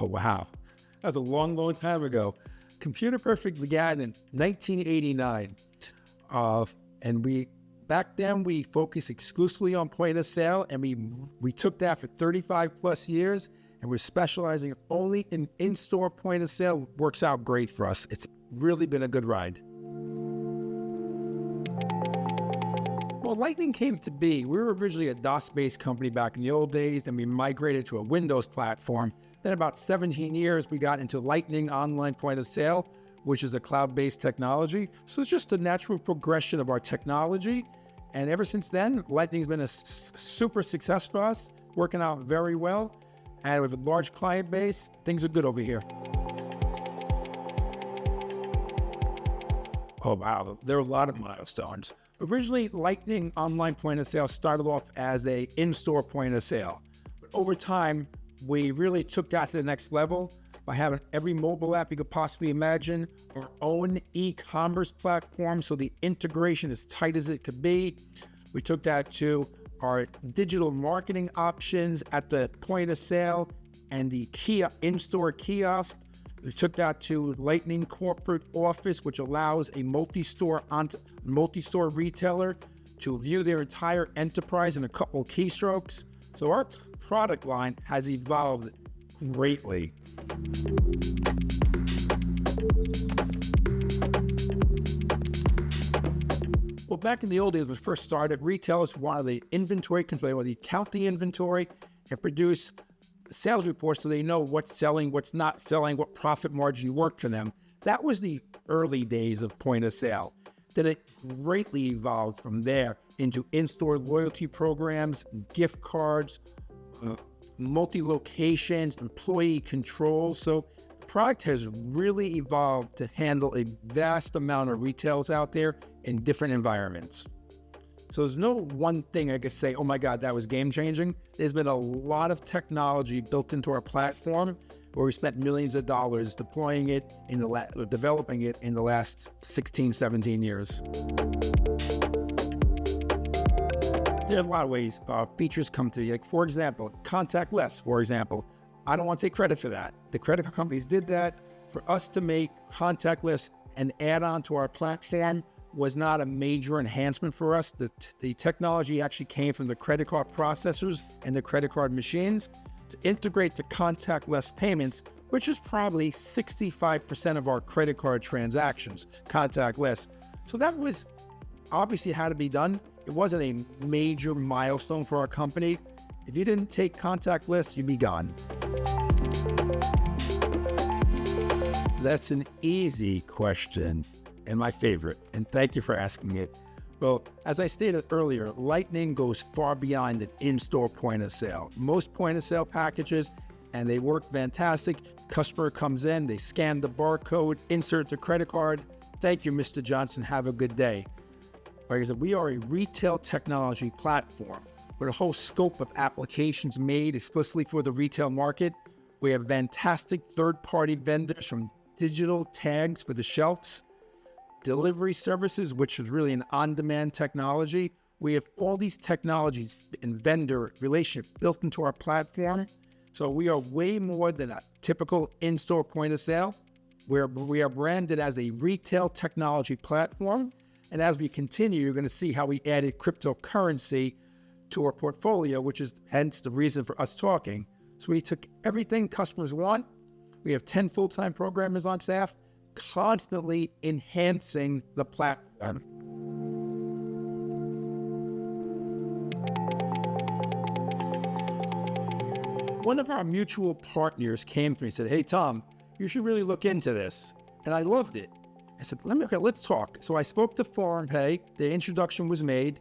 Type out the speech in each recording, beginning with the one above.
Oh, wow. That was a long, long time ago. Computer Perfect began in 1989. Back then we focused exclusively on point of sale, and we took that for 35 plus years, and we're specializing only in in-store point of sale. Works out great for us. It's really been a good ride. Well, Lightning came to be. We were originally a DOS-based company back in the old days, and we migrated to a Windows platform. Then about 17 years, we got into Lightning Online POS, which is a cloud-based technology. So it's just a natural progression of our technology. And ever since then, Lightning's been a super success for us, working out very well. And with a large client base, things are good over here. Oh, wow. There are a lot of milestones. Originally, Lightning Online POS started off as a in-store point of sale. But over time, we really took that to the next level by having every mobile app you could possibly imagine, our own e-commerce platform, so the integration as tight as it could be. We took that to our digital marketing options at the point of sale and the in-store kiosk. We took that to Lightning Corporate Office, which allows a multi-store retailer to view their entire enterprise in a couple of keystrokes. So our product line has evolved greatly. Well, back in the old days when we first started, retailers wanted the inventory control, where they count the inventory and produce sales reports so they know what's selling, what's not selling, what profit margin worked for them. That was the early days of point of sale. Then it greatly evolved from there into in-store loyalty programs, gift cards, multi-locations, employee control. So the product has really evolved to handle a vast amount of retailers out there in different environments. So there's no one thing I could say, oh my God, that was game changing. There's been a lot of technology built into our platform where we spent millions of dollars deploying it, developing it in the last 16, 17 years. There are a lot of ways features come to you. Like, for example, contactless, for example. I don't want to take credit for that. The credit card companies did that. For us to make contactless an add-on to our platform was not a major enhancement for us. The technology actually came from the credit card processors and the credit card machines to integrate the contactless payments, which is probably 65% of our credit card transactions, contactless. So that was obviously had to be done. It wasn't a major milestone for our company. If you didn't take contactless, you'd be gone. That's an easy question and my favorite, and thank you for asking it. Well, as I stated earlier, Lightning goes far beyond an in-store point of sale. Most point of sale packages, and they work fantastic. Customer comes in, they scan the barcode, insert the credit card. Thank you, Mr. Johnson. Have a good day. Like I said, we are a retail technology platform with a whole scope of applications made explicitly for the retail market. We have fantastic third-party vendors, from digital tags for the shelves, delivery services, which is really an on-demand technology. We have all these technologies and vendor relationships built into our platform. So we are way more than a typical in-store point of sale. We are branded as a retail technology platform. And as we continue, you're going to see how we added cryptocurrency to our portfolio, which is hence the reason for us talking. So we took everything customers want. We have 10 full-time programmers on staff, constantly enhancing the platform. One of our mutual partners came to me and said, hey, Tom, you should really look into this. And I loved it. I said, let's talk. So I spoke to ForumPay. The introduction was made.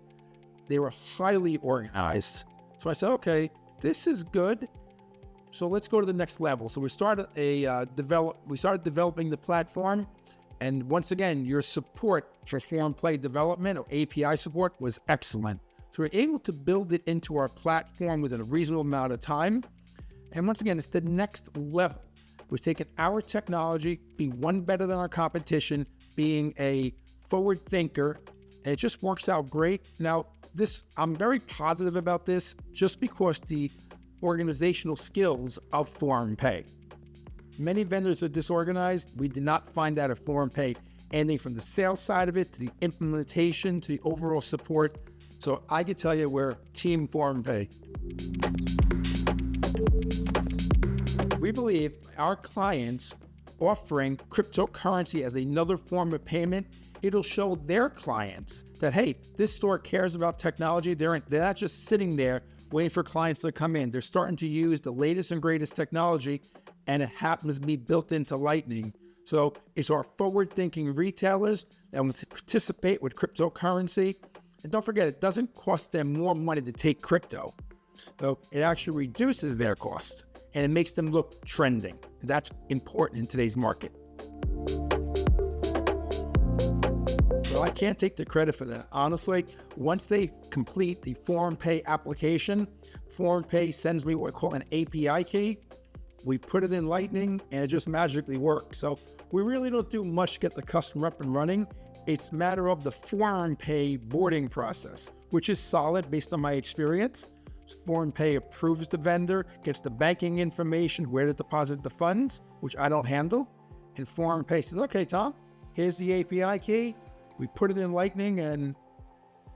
They were highly organized. So I said, okay, this is good. So let's go to the next level. So we started developing the platform. And once again, your support for ForumPay development or API support was excellent. So we're able to build it into our platform within a reasonable amount of time. And once again, it's the next level. We've taken our technology, being one better than our competition, being a forward thinker, and it just works out great. Now, I'm very positive about this just because the organizational skills of ForumPay. Many vendors are disorganized. We did not find out at ForumPay anything from the sales side of it to the implementation to the overall support. So I can tell you we're Team ForumPay. We believe our clients offering cryptocurrency as another form of payment, it'll show their clients that, hey, this store cares about technology. They're not just sitting there waiting for clients to come in. They're starting to use the latest and greatest technology, and it happens to be built into Lightning. So it's our forward-thinking retailers that want to participate with cryptocurrency. And don't forget, it doesn't cost them more money to take crypto. So it actually reduces their cost, and it makes them look trending. That's important in today's market. Well, I can't take the credit for that. Honestly, once they complete the ForumPay application, ForumPay sends me what we call an API key. We put it in Lightning, and it just magically works. So we really don't do much to get the customer up and running. It's a matter of the ForumPay boarding process, which is solid based on my experience. ForumPay approves the vendor, gets the banking information, where to deposit the funds, which I don't handle. And ForumPay says, okay, Tom, here's the API key. We put it in Lightning, and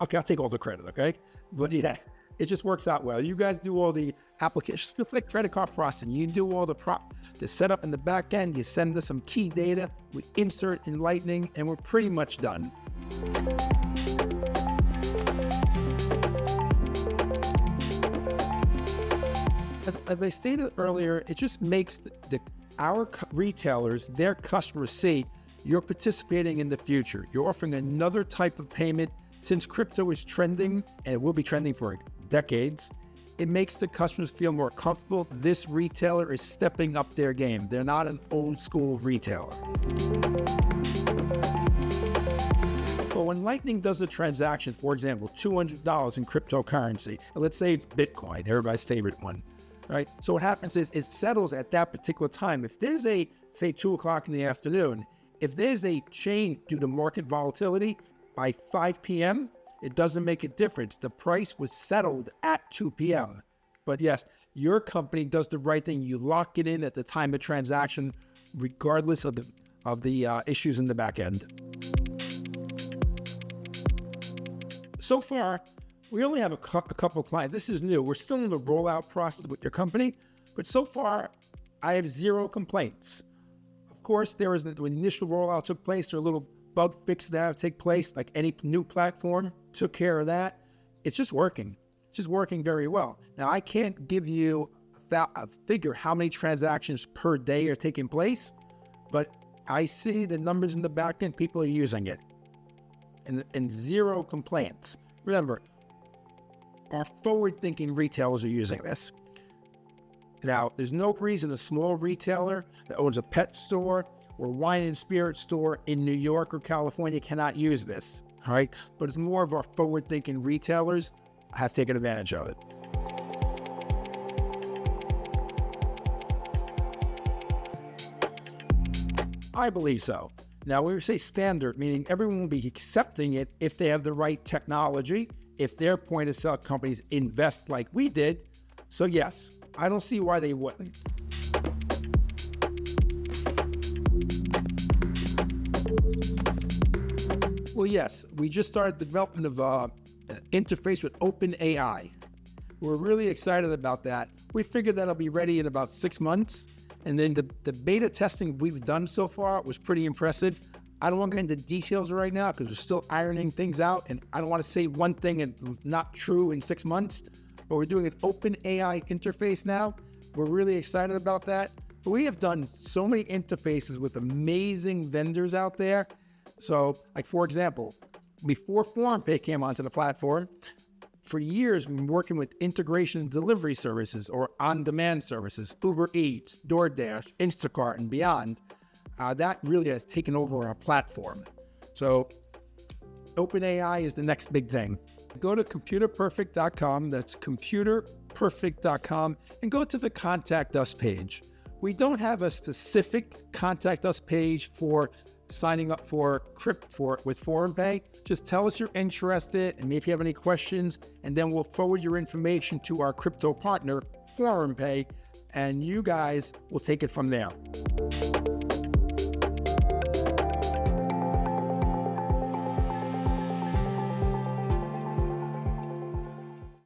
okay, I'll take all the credit, okay? But yeah, it just works out well. You guys do all the applications, just like credit card processing. You do all the setup in the back end. You send us some key data. We insert in Lightning, and we're pretty much done. As I stated earlier, it just makes our retailers, their customers see you're participating in the future. You're offering another type of payment. Since crypto is trending, and it will be trending for decades, it makes the customers feel more comfortable. This retailer is stepping up their game. They're not an old school retailer. So when Lightning does a transaction, for example, $200 in cryptocurrency, let's say it's Bitcoin, everybody's favorite one, right? So what happens is it settles at that particular time. If there's a, say 2 o'clock in the afternoon, if there's a change due to market volatility by 5 p.m., it doesn't make a difference. The price was settled at 2 p.m. But yes, your company does the right thing. You lock it in at the time of transaction, regardless of the issues in the back end. So far, we only have a couple of clients. This is new. We're still in the rollout process with your company, but so far, I have 0 complaints. Of course, there was the initial rollout took place. There are little bug fixes that have to take place, like any new platform. Took care of that. It's just working. It's just working very well. Now, I can't give you a figure how many transactions per day are taking place, but I see the numbers in the back end. People are using it, and 0 complaints. Remember, our forward-thinking retailers are using this. Now, there's no reason a small retailer that owns a pet store or wine and spirit store in New York or California cannot use this, all right? But it's more of our forward-thinking retailers have taken advantage of it. I believe so. Now, we say standard, meaning everyone will be accepting it if they have the right technology, if their point-of-sale companies invest like we did. So yes, I don't see why they wouldn't. Well, yes, we just started the development of an interface with OpenAI. We're really excited about that. We figured that'll be ready in about 6 months. And then the beta testing we've done so far was pretty impressive. I don't want to get into details right now because we're still ironing things out. And I don't want to say one thing and not true in 6 months. But we're doing an OpenAI interface now. We're really excited about that. But we have done so many interfaces with amazing vendors out there. So, like for example, before ForumPay came onto the platform, for years we've been working with integration and delivery services or on-demand services, Uber Eats, DoorDash, Instacart, and beyond. That really has taken over our platform. So OpenAI is the next big thing. Go to computerperfect.com, that's computerperfect.com, and go to the Contact Us page. We don't have a specific Contact Us page for signing up for with ForumPay, just tell us you're interested and if you have any questions, and then we'll forward your information to our crypto partner, ForumPay, and you guys will take it from there.